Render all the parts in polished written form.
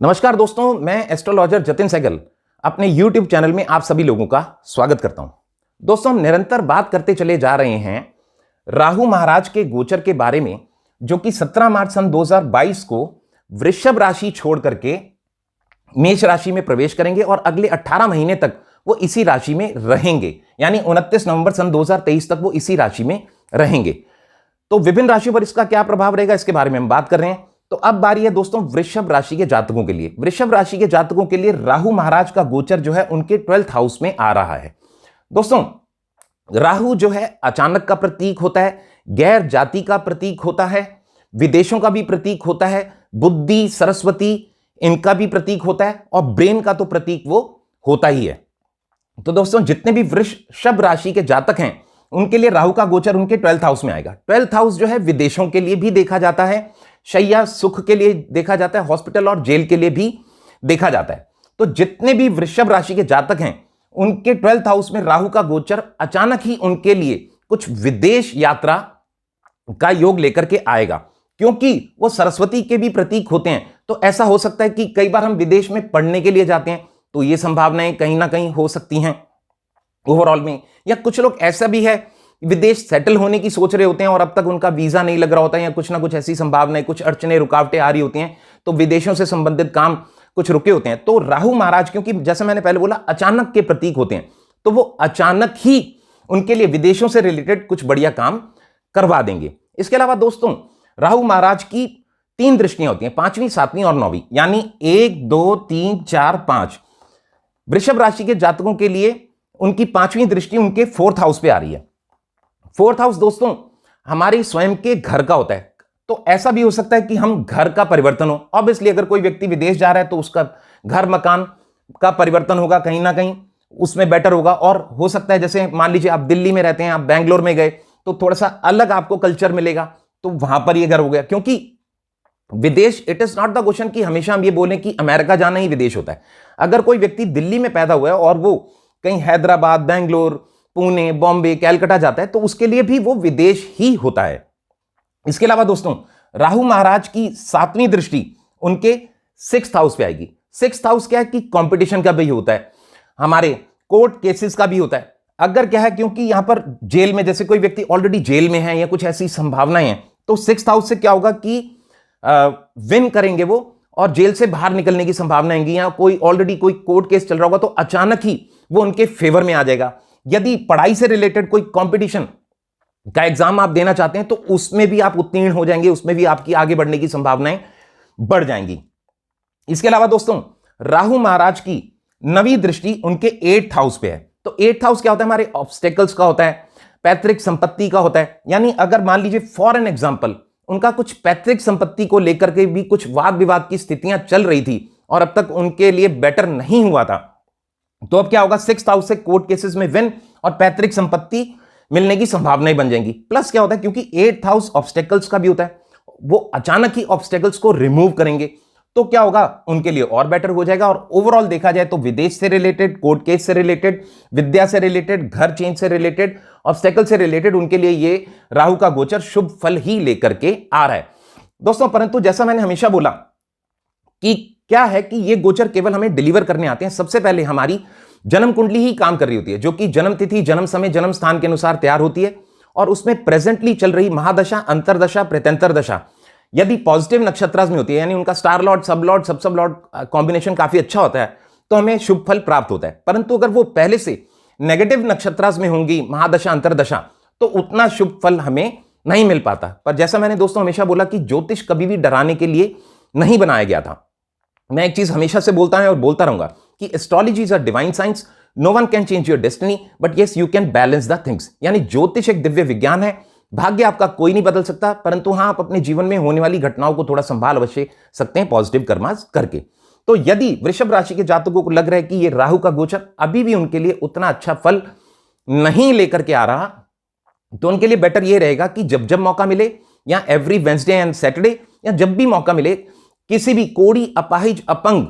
नमस्कार दोस्तों, मैं एस्ट्रोलॉजर जतिन सहगल अपने YouTube चैनल में आप सभी लोगों का स्वागत करता हूं। दोस्तों, हम निरंतर बात करते चले जा रहे हैं राहु महाराज के गोचर के बारे में, जो कि 17 मार्च सन 2022 को वृषभ राशि छोड़ करके मेष राशि में प्रवेश करेंगे और अगले 18 महीने तक वो इसी राशि में रहेंगे, यानी 29 नवंबर सन 2023 तक वो इसी राशि में रहेंगे। तो विभिन्न राशियों पर इसका क्या प्रभाव रहेगा, इसके बारे में हम बात कर रहे हैं। तो अब बारी है दोस्तों वृषभ राशि के जातकों के लिए। वृषभ राशि के जातकों के लिए राहु महाराज का गोचर जो है उनके 12th हाउस में आ रहा है। दोस्तों, राहु जो है अचानक का प्रतीक होता है, गैर जाति का प्रतीक होता है, विदेशों का भी प्रतीक होता है, बुद्धि, सरस्वती इनका भी प्रतीक होता है और ब्रेन का तो प्रतीक वो होता ही है। तो दोस्तों, जितने भी वृषभ राशि के जातक हैं उनके लिए राहु का गोचर उनके 12th हाउस में आएगा। 12th हाउस जो है विदेशों के लिए भी देखा जाता है, शैया सुख के लिए देखा जाता है, हॉस्पिटल और जेल के लिए भी देखा जाता है। तो जितने भी वृषभ राशि के जातक हैं उनके 12th हाउस में राहु का गोचर अचानक ही उनके लिए कुछ विदेश यात्रा का योग लेकर के आएगा, क्योंकि वो सरस्वती के भी प्रतीक होते हैं। तो ऐसा हो सकता है कि कई बार हम विदेश में पढ़ने के लिए जाते हैं, तो ये संभावनाएं कहीं ना कहीं हो सकती हैं ओवरऑल में। या कुछ लोग ऐसा भी है विदेश सेटल होने की सोच रहे होते हैं और अब तक उनका वीजा नहीं लग रहा होता है, या कुछ ना कुछ ऐसी संभावनाएं, कुछ अड़चने रुकावटें आ रही होती हैं, तो विदेशों से संबंधित काम कुछ रुके होते हैं। तो राहु महाराज, क्योंकि जैसे मैंने पहले बोला अचानक के प्रतीक होते हैं, तो वो अचानक ही उनके लिए विदेशों से रिलेटेड कुछ बढ़िया काम करवा देंगे। इसके अलावा दोस्तों, राहु महाराज की 3 दृष्टियां होती हैं, 5वीं, 7वीं और 9वीं, यानी 1, 2, 3, 4, 5। वृषभ राशि के जातकों के लिए उनकी 5वीं दृष्टि उनके 4th हाउस पे आ रही है। 4th हाउस दोस्तों हमारे स्वयं के घर का होता है। तो ऐसा भी हो सकता है कि हम घर का परिवर्तन हो। ऑब्वियसली अगर कोई व्यक्ति विदेश जा रहा है तो उसका घर मकान का परिवर्तन होगा, कहीं ना कहीं उसमें बेटर होगा। और हो सकता है जैसे मान लीजिए आप दिल्ली में रहते हैं, आप बैंगलोर में गए तो थोड़ा सा अलग आपको कल्चर मिलेगा, तो वहां पर ये घर हो गया। क्योंकि विदेश, it is not the question कि हमेशा हम ये बोलें कि अमेरिका जाना ही विदेश होता है। अगर कोई व्यक्ति दिल्ली में पैदा हुआ है और वो कहीं हैदराबाद, बेंगलोर, पुणे, बॉम्बे, कैलकाटा जाता है, तो उसके लिए भी वो विदेश ही होता है। इसके अलावा दोस्तों, राहु महाराज की 7वीं दृष्टि उनके 6th हाउस पे आएगी। 6th हाउस क्या है कि कंपटीशन का भी होता है, हमारे कोर्ट केसेस का भी होता है। अगर क्या है, क्योंकि यहां पर जेल में, जैसे कोई व्यक्ति ऑलरेडी जेल में है या कुछ ऐसी संभावनाएं हैं, तो 6th हाउस से क्या होगा कि विन करेंगे वो और जेल से बाहर निकलने की संभावना होगी। या कोई ऑलरेडी कोई कोर्ट केस चल रहा होगा तो अचानक ही वो उनके फेवर में आ जाएगा। यदि पढ़ाई से रिलेटेड कोई कंपटीशन का एग्जाम आप देना चाहते हैं तो उसमें भी आप उत्तीर्ण हो जाएंगे, उसमें भी आपकी आगे बढ़ने की संभावनाएं बढ़ जाएंगी। इसके अलावा दोस्तों, राहु महाराज की 9वीं दृष्टि उनके 8th हाउस पे है। तो 8th हाउस क्या होता है, हमारे ऑब्स्टेकल्स का होता है, पैतृक संपत्ति का होता है। यानी अगर मान लीजिए फॉर एन एग्जाम्पल उनका कुछ पैतृक संपत्ति को लेकर के भी कुछ वाद विवाद की स्थितियां चल रही थी और अब तक उनके लिए बेटर नहीं हुआ था, तो अब क्या होगा, 6th हाउस से कोर्ट केसेस में विन और पैतृक संपत्ति मिलने की संभावनाएं बन जाएंगी। प्लस क्या होता है, क्योंकि 8th हाउस ऑब्स्टेकल्स का भी होता है, वो अचानक ही ऑब्स्टेकल्स को रिमूव करेंगे, तो क्या होगा, उनके लिए और बेटर हो जाएगा। और ओवरऑल देखा जाए तो विदेश से रिलेटेड, कोर्ट केस से रिलेटेड, विद्या से रिलेटेड, घर चेंज से रिलेटेड, ऑब्स्टेकल से रिलेटेड उनके लिए ये राहु का गोचर शुभ फल ही लेकर के आ रहा है दोस्तों। परंतु जैसा मैंने हमेशा बोला कि क्या है कि ये गोचर केवल हमें डिलीवर करने आते हैं। सबसे पहले हमारी जन्म कुंडली ही काम कर रही होती है, जो कि जन्म तिथि, जन्म समय, जन्म स्थान के अनुसार तैयार होती है और उसमें प्रेजेंटली चल रही महादशा, अंतरदशा, प्रत्यंतर दशा यदि पॉजिटिव नक्षत्रास में होती है, यानी उनका स्टार लॉर्ड, सब लॉर्ड, सब लॉर्ड कॉम्बिनेशन काफी अच्छा होता है, तो हमें शुभ फल प्राप्त होता है। परंतु अगर वो पहले से नेगेटिव नक्षत्रास में होंगी, महादशा, अंतरदशा, तो उतना शुभ फल हमें नहीं मिल पाता। पर जैसा मैंने दोस्तों हमेशा बोला कि ज्योतिष कभी भी डराने के लिए नहीं बनाया गया था। मैं एक चीज हमेशा से बोलता हूं और बोलता रहूंगा कि astrology is a divine science, no one can change your destiny but yes you can balance the things. यानी ज्योतिष एक दिव्य विज्ञान है, भाग्य आपका कोई नहीं बदल सकता, परंतु हां, आप अपने जीवन में होने वाली घटनाओं को थोड़ा संभाल अवश्य सकते हैं पॉजिटिव कर्मास करके। तो यदि वृषभ राशि के जातकों को लग रहा है कि ये राहु का गोचर अभी भी उनके लिए उतना अच्छा फल नहीं लेकर के आ रहा, तो उनके लिए बेटर ये रहेगा कि जब जब मौका मिले, या एवरी वेंसडे एंड सैटरडे, या जब भी मौका मिले, किसी भी कोढ़ी, अपाहिज, अपंग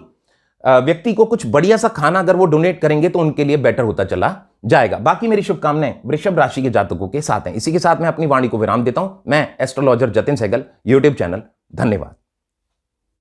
व्यक्ति को कुछ बढ़िया सा खाना अगर वो डोनेट करेंगे तो उनके लिए बेटर होता चला जाएगा। बाकी मेरी शुभकामनाएं वृषभ राशि के जातकों के साथ हैं। इसी के साथ मैं अपनी वाणी को विराम देता हूं। मैं astrologer Jatin Sehgal, YouTube channel. धन्यवाद।